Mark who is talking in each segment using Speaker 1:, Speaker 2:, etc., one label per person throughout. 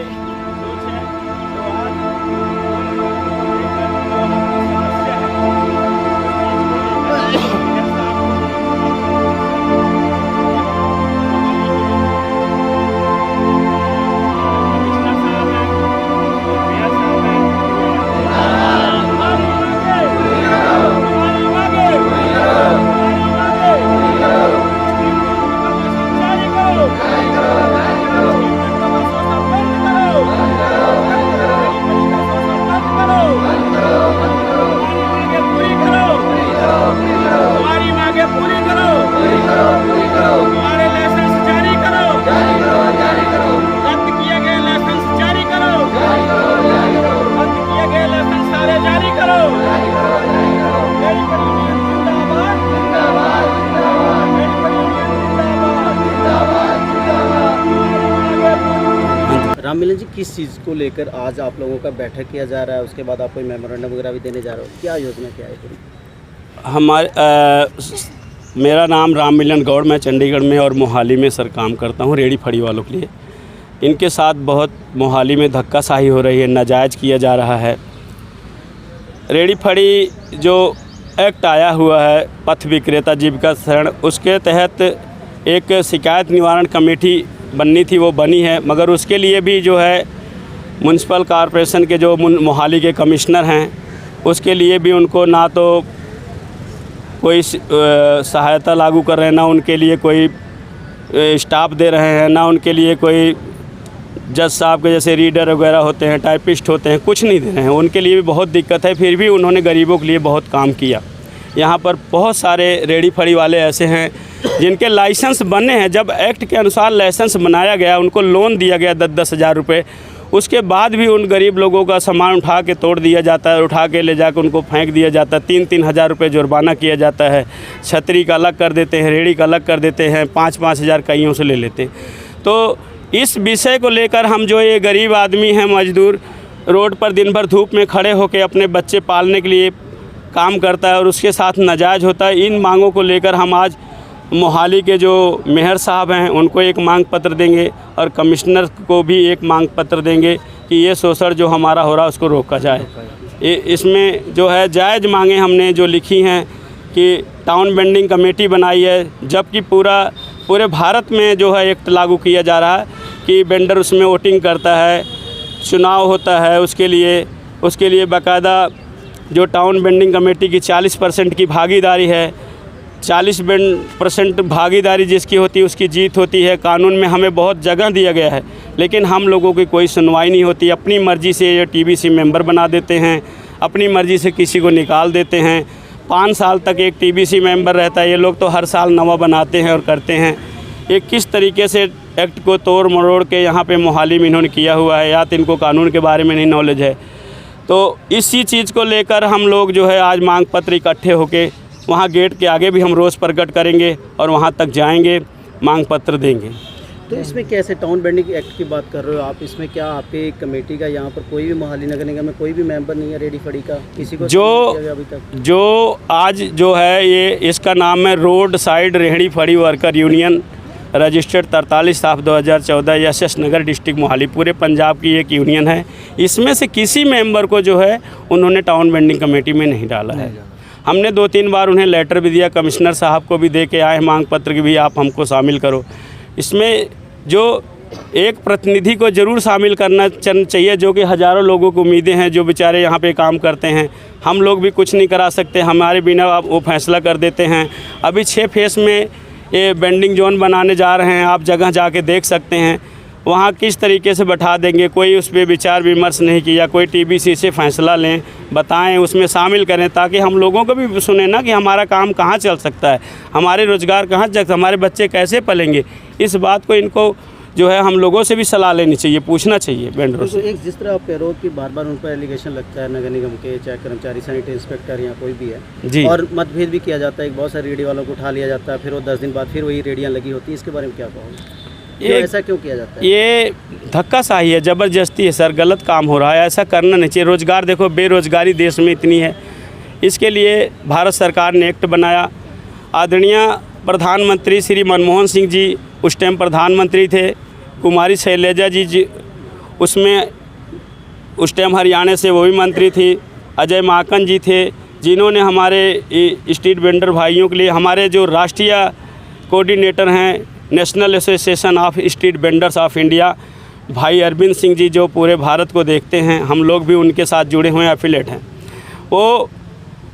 Speaker 1: सोच है। तो आज समस्या
Speaker 2: राम मिलन जी, किस चीज़ को लेकर आज आप लोगों का बैठक किया जा रहा है? उसके बाद आप कोई मेमोरेंडम वगैरह भी देने जा रहे हो, क्या योजना क्या है पूरी?
Speaker 1: मेरा नाम राम मिलन गौड़, मैं चंडीगढ़ में और मोहाली में सर काम करता हूँ रेडी फड़ी वालों के लिए। इनके साथ बहुत मोहाली में धक्काशाही हो रही है, नाजायज़ किया जा रहा है। रेडी फड़ी जो एक्ट आया हुआ है पथ विक्रेता जीविका शरण, उसके तहत एक शिकायत निवारण कमेटी बननी थी, वो बनी है, मगर उसके लिए भी जो है म्युनिसिपल कॉरपोरेशन के जो मोहाली के कमिश्नर हैं उसके लिए भी उनको ना तो कोई सहायता लागू कर रहे हैं, ना उनके लिए कोई स्टाफ दे रहे हैं, ना उनके लिए कोई जज साहब के जैसे रीडर वगैरह होते हैं, टाइपिस्ट होते हैं, कुछ नहीं दे रहे हैं। उनके लिए भी बहुत दिक्कत है। फिर भी उन्होंने गरीबों के लिए बहुत काम किया। यहाँ पर बहुत सारे रेडी फड़ी वाले ऐसे हैं जिनके लाइसेंस बने हैं। जब एक्ट के अनुसार लाइसेंस बनाया गया, उनको लोन दिया गया 10-10 हज़ार रुपये, उसके बाद भी उन गरीब लोगों का सामान उठा के तोड़ दिया जाता है, उठा के ले जाकर उनको फेंक दिया जाता है। 3-3 हज़ार रुपये जुर्माना किया जाता है। छतरी का अलग कर देते हैं, रेडी का अलग कर देते हैं, 5-5 हज़ार कईयों से ले लेते हैं। तो इस विषय को लेकर हम जो ये गरीब आदमी हैं, मजदूर, रोड पर दिन भर धूप में खड़े होकर अपने बच्चे पालने के लिए काम करता है और उसके साथ नाजायज़ होता है। इन मांगों को लेकर हम आज मोहाली के जो मेयर साहब हैं उनको एक मांग पत्र देंगे और कमिश्नर को भी एक मांग पत्र देंगे कि ये शोषण जो हमारा हो रहा है उसको रोका जाए। इसमें जो है जायज़ मांगें हमने जो लिखी हैं कि टाउन बेंडिंग कमेटी बनाई है, जबकि पूरे भारत में जो है एक्ट लागू किया जा रहा है कि वेंडर उसमें वोटिंग करता है, चुनाव होता है, उसके लिए बाकायदा जो टाउन बेंडिंग कमेटी की 40% की भागीदारी है, 40% भागीदारी जिसकी होती है उसकी जीत होती है। कानून में हमें बहुत जगह दिया गया है, लेकिन हम लोगों की कोई सुनवाई नहीं होती। अपनी मर्ज़ी से ये टीबीसी मेंबर बना देते हैं, अपनी मर्ज़ी से किसी को निकाल देते हैं। 5 साल तक एक टीबीसी मेंबर रहता है, ये लोग तो हर साल नवा बनाते हैं और करते हैं। ये किस तरीके से एक्ट को तोड़ मरोड़ के यहाँ पे मोहाली में इन्होंने किया हुआ है, या तो इनको कानून के बारे में नहीं नॉलेज है। तो इसी चीज़ को लेकर हम लोग जो है आज मांग पत्र इकट्ठे होके वहाँ गेट के आगे भी हम रोज़ प्रकट करेंगे और वहाँ तक जाएंगे, मांग पत्र देंगे।
Speaker 2: तो इसमें कैसे टाउन बेंडिंग एक्ट की बात कर रहे हो आप? इसमें क्या आपके कमेटी का यहाँ पर कोई भी मोहाली नगर निगम में कोई भी मेंबर नहीं है रेडी फड़ी का? किसी को अभी तक जो
Speaker 1: आज जो है ये इसका नाम है रोड साइड रेहड़ी फड़ी वर्कर यूनियन, रजिस्टर्ड 43/2014, यशस नगर डिस्ट्रिक्ट मोहाली, पूरे पंजाब की एक यूनियन है। इसमें से किसी मेंबर को जो है उन्होंने टाउन बेंडिंग कमेटी में नहीं डाला है। हमने 2-3 बार उन्हें लेटर भी दिया, कमिश्नर साहब को भी दे के आए मांग पत्र की भी आप हमको शामिल करो। इसमें जो एक प्रतिनिधि को ज़रूर शामिल करना चाहिए, जो कि हज़ारों लोगों को उम्मीदें हैं, जो बेचारे यहाँ पे काम करते हैं। हम लोग भी कुछ नहीं करा सकते, हमारे बिना आप वो फैसला कर देते हैं। अभी 6 फेस में ये बेंडिंग जोन बनाने जा रहे हैं, आप जगह जाके देख सकते हैं। वहाँ किस तरीके से बैठा देंगे, कोई उस पर विचार विमर्श नहीं किया। कोई टीबीसी से फैसला लें, बताएं, उसमें शामिल करें, ताकि हम लोगों को भी सुने ना कि हमारा काम कहाँ चल सकता है, हमारे रोज़गार कहाँ चल, हमारे बच्चे कैसे पलेंगे। इस बात को इनको जो है हम लोगों से भी सलाह लेनी चाहिए, पूछना चाहिए वेंडरों से।
Speaker 2: एक जिस तरह आप कह रहे हो कि बार उन पर एलिगेशन लगता है नगर निगम के, चाहे कर्मचारी, सैनिटरी इंस्पेक्टर या कोई भी है जी, और मतभेद भी किया जाता है, बहुत सारे रेडी वालों को उठा लिया जाता है, फिर वो 10 दिन बाद फिर वही रेडियाँ लगी होती है, इसके बारे में क्या कहोगे? ऐसा क्यों किया जाता है?
Speaker 1: ये धक्काशाही है, ज़बरदस्ती है सर, गलत काम हो रहा है, ऐसा करना नहीं चाहिए। रोज़गार देखो, बेरोज़गारी देश में इतनी है, इसके लिए भारत सरकार ने एक्ट बनाया। आदरणीय प्रधानमंत्री श्री मनमोहन सिंह जी उस टाइम प्रधानमंत्री थे, कुमारी शैलजा जी उसमें उस टाइम हरियाणा से वो भी मंत्री थी, अजय माकन जी थे, जिन्होंने हमारे स्ट्रीट वेंडर भाइयों के लिए, हमारे जो राष्ट्रीय कोऑर्डिनेटर हैं national association of street vendors of India, भाई अरविंद सिंह जी, जो पूरे भारत को देखते हैं, हम लोग भी उनके साथ जुड़े हुए एफिलेट हैं। वो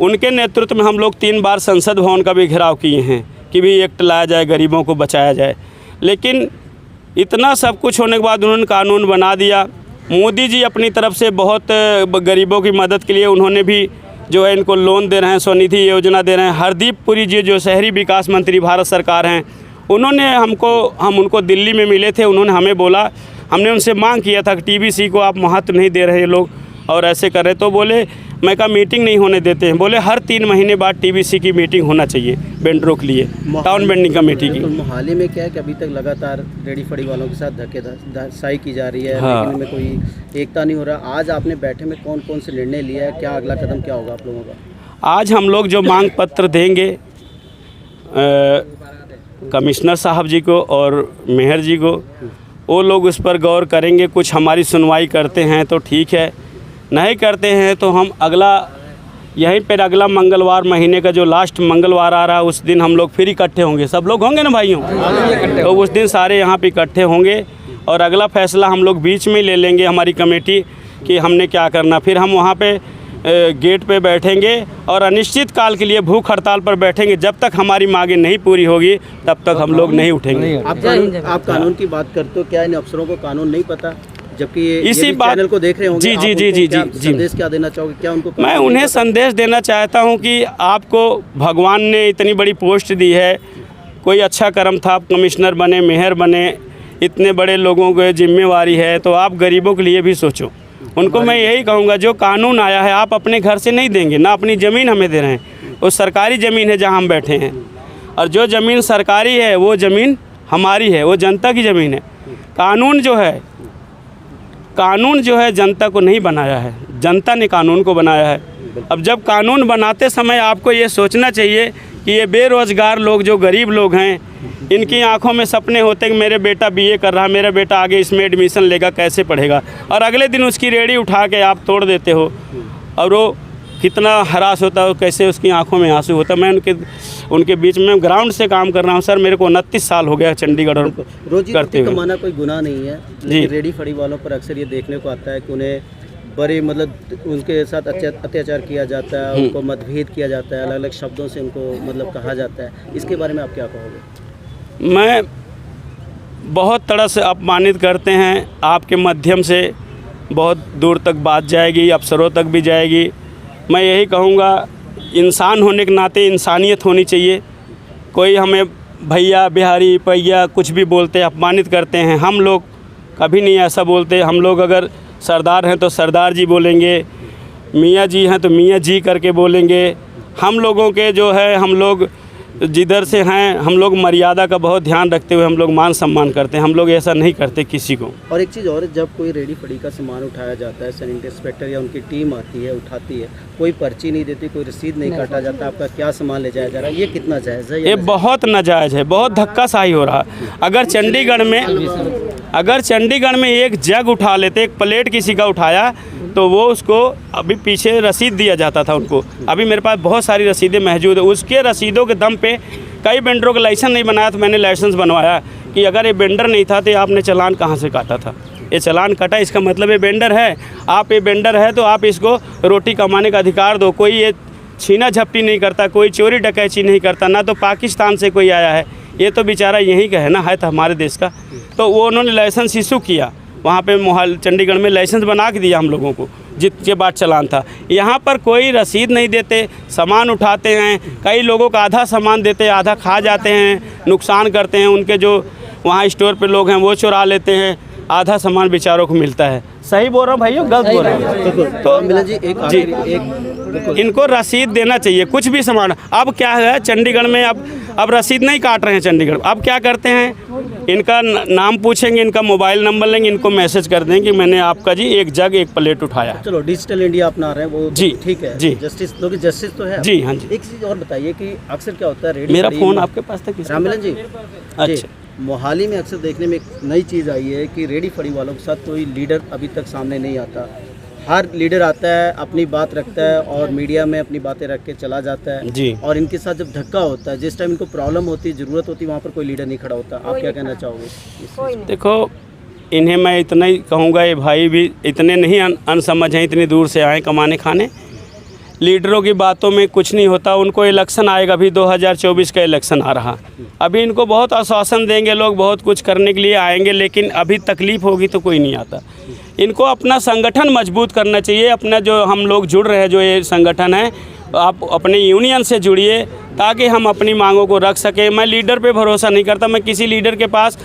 Speaker 1: उनके नेतृत्व में हम लोग 3 बार संसद भवन का भी घेराव किए हैं कि भी एक्ट लाया जाए, गरीबों को बचाया जाए। लेकिन इतना सब कुछ होने के बाद उन्होंने कानून बना दिया। मोदी जी अपनी तरफ से बहुत गरीबों की मदद के लिए उन्होंने भी जो है इनको लोन दे रहे हैं, स्वनिधि योजना दे रहे हैं। हरदीप पुरी जी जो शहरी विकास मंत्री भारत सरकार हैं, उन्होंने हम उनको दिल्ली में मिले थे। उन्होंने हमें बोला, हमने उनसे मांग किया था कि टीबीसी को आप महत्व नहीं दे रहे लोग और ऐसे कर रहे, तो बोले मैं कहा मीटिंग नहीं होने देते हैं। बोले हर 3 महीने बाद टीबीसी की मीटिंग होना चाहिए वेंडरों के लिए, टाउन वेंडिंग कमेटी की।
Speaker 2: तो मोहाली में क्या है कि अभी तक लगातार रेडी फड़ी वालों के साथ धक्केशाही की जा रही है,
Speaker 1: हाँ।
Speaker 2: लेकिन इनमें कोई एकता नहीं हो रहा। आज आपने बैठे में कौन कौन से निर्णय लिया है, क्या अगला कदम क्या होगा आप लोगों का?
Speaker 1: आज हम लोग जो मांग पत्र देंगे कमिश्नर साहब जी को और मेयर जी को, वो लोग उस पर गौर करेंगे। कुछ हमारी सुनवाई करते हैं तो ठीक है, नहीं करते हैं तो हम यहीं पर अगला मंगलवार, महीने का जो लास्ट मंगलवार आ रहा है, उस दिन हम लोग फिर इकट्ठे होंगे। सब लोग होंगे ना भाइयों? तो उस दिन सारे यहाँ पे इकट्ठे होंगे और अगला फैसला हम लोग बीच में ले लेंगे, हमारी कमेटी, कि हमने क्या करना। फिर हम वहाँ पे गेट पे बैठेंगे और अनिश्चित काल के लिए भूख हड़ताल पर बैठेंगे। जब तक हमारी मांगें नहीं पूरी होगी तब तक हम लोग नहीं उठेंगे।
Speaker 2: आप कानून की बात करते हो, क्या इन अफसरों को कानून नहीं पता? जबकि
Speaker 1: इसी बात
Speaker 2: चैनल को देख रहे होंगे।
Speaker 1: जी।
Speaker 2: संदेश क्या देना चाहोगे? क्या उनको?
Speaker 1: मैं उन्हें संदेश देना चाहता हूं कि आपको भगवान ने इतनी बड़ी पोस्ट दी है, कोई अच्छा कर्म था, आप कमिश्नर बने, मेयर बने, इतने बड़े लोगों को जिम्मेवारी है, तो आप गरीबों के लिए भी सोचो। उनको मैं यही कहूँगा, जो कानून आया है आप अपने घर से नहीं देंगे ना, अपनी ज़मीन हमें दे रहे हैं। वो सरकारी ज़मीन है जहाँ हम बैठे हैं, और जो ज़मीन सरकारी है वो ज़मीन हमारी है, वो जनता की ज़मीन है। कानून जो है जनता को नहीं बनाया है, जनता ने कानून को बनाया है। अब जब कानून बनाते समय आपको ये सोचना चाहिए कि ये बेरोज़गार लोग, जो गरीब लोग हैं, इनकी आंखों में सपने होते हैं कि मेरे बेटा बीए कर रहा है, मेरा बेटा आगे इसमें एडमिशन लेगा, कैसे पढ़ेगा, और अगले दिन उसकी रेडी उठा के आप तोड़ देते हो, और वो कितना हरास होता है, कैसे उसकी आंखों में आंसू होता है। मैं उनके बीच में ग्राउंड से काम कर रहा हूँ सर, मेरे को 29 साल हो गया चंडीगढ़ और करते हुए।
Speaker 2: कमाना कोई गुनाह नहीं है, लेकिन रेडी फड़ी वालों पर अक्सर ये देखने को आता है कि उन्हें बड़े उनके साथ अत्याचार किया जाता है, उनको मतभेद किया जाता है, अलग अलग शब्दों से उनको कहा जाता है। इसके बारे में आप क्या कहोगे?
Speaker 1: मैं बहुत तरह से अपमानित करते हैं, आपके माध्यम से बहुत दूर तक बात जाएगी, अफसरों तक भी जाएगी। मैं यही कहूँगा, इंसान होने के नाते इंसानियत होनी चाहिए। कोई हमें भैया, बिहारी, पैया कुछ भी बोलते हैं, अपमानित करते हैं, हम लोग कभी नहीं ऐसा बोलते। हम लोग अगर सरदार हैं तो सरदार जी बोलेंगे, मियाँ जी हैं तो मियाँ जी करके बोलेंगे। हम लोगों के जो है, हम लोग जिधर से हैं, हम लोग मर्यादा का बहुत ध्यान रखते हुए हम लोग मान सम्मान करते हैं, हम लोग ऐसा नहीं करते किसी को।
Speaker 2: और एक चीज़ और, जब कोई रेडी फड़ी का सामान उठाया जाता है, सैनिटरी इंस्पेक्टर या उनकी टीम आती है, उठाती है, कोई पर्ची नहीं देती, कोई रसीद नहीं काटा जाता, आपका क्या सामान ले जाया जा रहा है, ये कितना जायज़ है?
Speaker 1: ये बहुत नाजायज़ है, बहुत धक्काशाही हो रहा है। अगर चंडीगढ़ में एक जग उठा लेते, एक प्लेट किसी का उठाया, तो वो उसको अभी पीछे रसीद दिया जाता था उनको। अभी मेरे पास बहुत सारी रसीदें मौजूद है, उसके रसीदों के दम पे कई वेंडरों का लाइसेंस नहीं बनाया, तो मैंने लाइसेंस बनवाया कि अगर ये वेंडर नहीं था तो आपने चालान कहाँ से काटा था। ये चालान कटा, इसका मतलब ये वेंडर है। आप ये वेंडर है तो आप इसको रोटी कमाने का अधिकार दो। कोई ये छीना झपटी नहीं करता, कोई चोरी डकैती नहीं करता, ना तो पाकिस्तान से कोई आया है, ये तो बेचारा यहीं का है ना, है तो हमारे देश का। तो वो उन्होंने लाइसेंस इशू किया, वहाँ पे मोहाली चंडीगढ़ में लाइसेंस बना के दिया हम लोगों को, जिसके बाद चालान था। यहाँ पर कोई रसीद नहीं देते, सामान उठाते हैं, कई लोगों का आधा सामान देते हैं, आधा खा जाते हैं, नुकसान करते हैं। उनके जो वहाँ स्टोर पे लोग हैं वो चुरा लेते हैं, आधा सामान बेचारों को मिलता है। सही बोल रहा हूँ भाइयों, गलत बोल रहा हूँ? तो
Speaker 2: मिलन जी,
Speaker 1: इनको रसीद देना चाहिए, कुछ भी सामान। अब क्या है चंडीगढ़ में, अब रसीद नहीं काट रहे हैं चंडीगढ़। अब क्या करते हैं, इनका नाम पूछेंगे, इनका मोबाइल नंबर लेंगे, इनको मैसेज कर देंगे कि मैंने आपका जी एक जग एक प्लेट उठाया।
Speaker 2: चलो डिजिटल इंडिया अपना रहे हैं वो,
Speaker 1: जी
Speaker 2: ठीक है
Speaker 1: जी,
Speaker 2: जस्टिस तो है
Speaker 1: जी। हाँ जी।
Speaker 2: एक चीज़ और बताइए कि अक्सर क्या होता है,
Speaker 1: मेरा फ़ोन आपके पास था?
Speaker 2: राममिलन जी,
Speaker 1: अच्छा,
Speaker 2: मोहाली में अक्सर देखने में एक नई चीज़ आई है कि रेडी फड़ी वालों के साथ कोई लीडर अभी तक सामने नहीं आता। हर लीडर आता है, अपनी बात रखता है और मीडिया में अपनी बातें रख के चला जाता है
Speaker 1: जी।
Speaker 2: और इनके साथ जब धक्का होता है, जिस टाइम इनको प्रॉब्लम होती है, ज़रूरत होती है, वहाँ पर कोई लीडर नहीं खड़ा होता। आप क्या कहना चाहोगे?
Speaker 1: देखो, इन्हें मैं इतना ही कहूँगा, ये भाई भी इतने नहीं अनसमझ हैं, इतनी दूर से आए कमाने खाने। लीडरों की बातों में कुछ नहीं होता। उनको इलेक्शन आएगा, अभी 2024 का इलेक्शन आ रहा, अभी इनको बहुत आश्वासन देंगे लोग, बहुत कुछ करने के लिए आएंगे, लेकिन अभी तकलीफ़ होगी तो कोई नहीं आता। इनको अपना संगठन मजबूत करना चाहिए। अपना जो हम लोग जुड़ रहे हैं, जो ये संगठन है, आप अपने यूनियन से जुड़िए ताकि हम अपनी मांगों को रख सकें। मैं लीडर पे भरोसा नहीं करता। मैं किसी लीडर के पास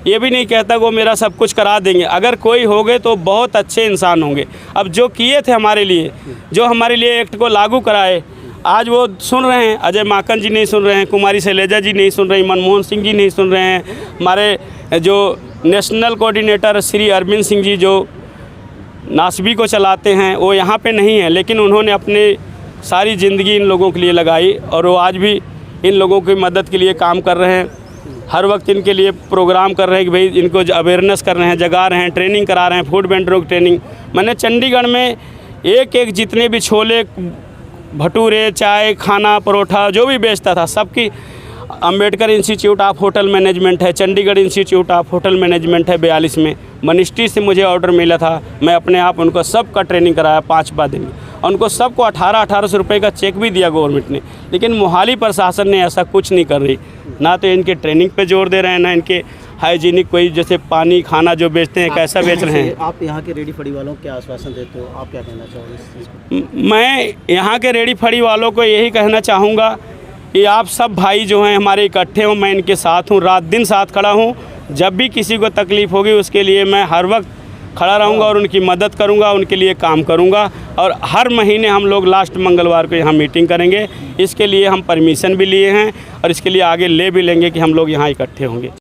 Speaker 1: ये भी नहीं कहता कि वो मेरा सब कुछ करा देंगे। अगर कोई हो गए तो बहुत अच्छे इंसान होंगे। अब जो किए थे हमारे लिए, जो हमारे लिए एक्ट को लागू कराए, आज वो सुन रहे हैं। अजय माकन जी नहीं सुन रहे हैं, कुमारी शैलजा जी नहीं सुन रही, मनमोहन सिंह जी नहीं सुन रहे हैं, हमारे जो नेशनल कोऑर्डिनेटर श्री अरविंद सिंह जी जो नासबी को चलाते हैं, वो यहाँ पे नहीं है, लेकिन उन्होंने अपने सारी ज़िंदगी इन लोगों के लिए लगाई और वो आज भी इन लोगों की मदद के लिए काम कर रहे हैं। हर वक्त इनके लिए प्रोग्राम कर रहे हैं कि भाई इनको अवेयरनेस कर रहे हैं, जगा रहे हैं, ट्रेनिंग करा रहे हैं, फूड वेंडरों की ट्रेनिंग। मैंने चंडीगढ़ में एक जितने भी छोले भटूरे, चाय, खाना, परोठा जो भी बेचता था, सबकी Ambedkar Institute of Hotel Management है, Chandigarh Institute of Hotel Management है 42 में, मिनिस्ट्री से मुझे ऑर्डर मिला था। मैं अपने आप उनको सबका ट्रेनिंग कराया 5 दिन, और उनको सबको 1800 रुपये का चेक भी दिया गवर्नमेंट ने। लेकिन मोहाली प्रशासन ने ऐसा कुछ नहीं कर रही। ना तो इनके ट्रेनिंग पे जोर दे रहे हैं, ना इनके हाइजीनिक कोई जैसे पानी खाना जो बेचते हैं कैसा बेच रहे हैं।
Speaker 2: आप यहाँ के रेडी फड़ी वालों को क्या आश्वासन देते हो? आप क्या कहना चाहोगे इस चीज़ पर?
Speaker 1: मैं यहाँ के रेडी फड़ी वालों को यही कहना चाहूँगा कि आप सब भाई जो हैं हमारे इकट्ठे हों, मैं इनके साथ हूँ, रात दिन साथ खड़ा हूँ। जब भी किसी को तकलीफ़ होगी उसके लिए मैं हर वक्त खड़ा रहूँगा और उनकी मदद करूँगा, उनके लिए काम करूँगा। और हर महीने हम लोग लास्ट मंगलवार को यहाँ मीटिंग करेंगे। इसके लिए हम परमिशन भी लिए हैं और इसके लिए आगे ले भी लेंगे कि हम लोग यहाँ इकट्ठे होंगे।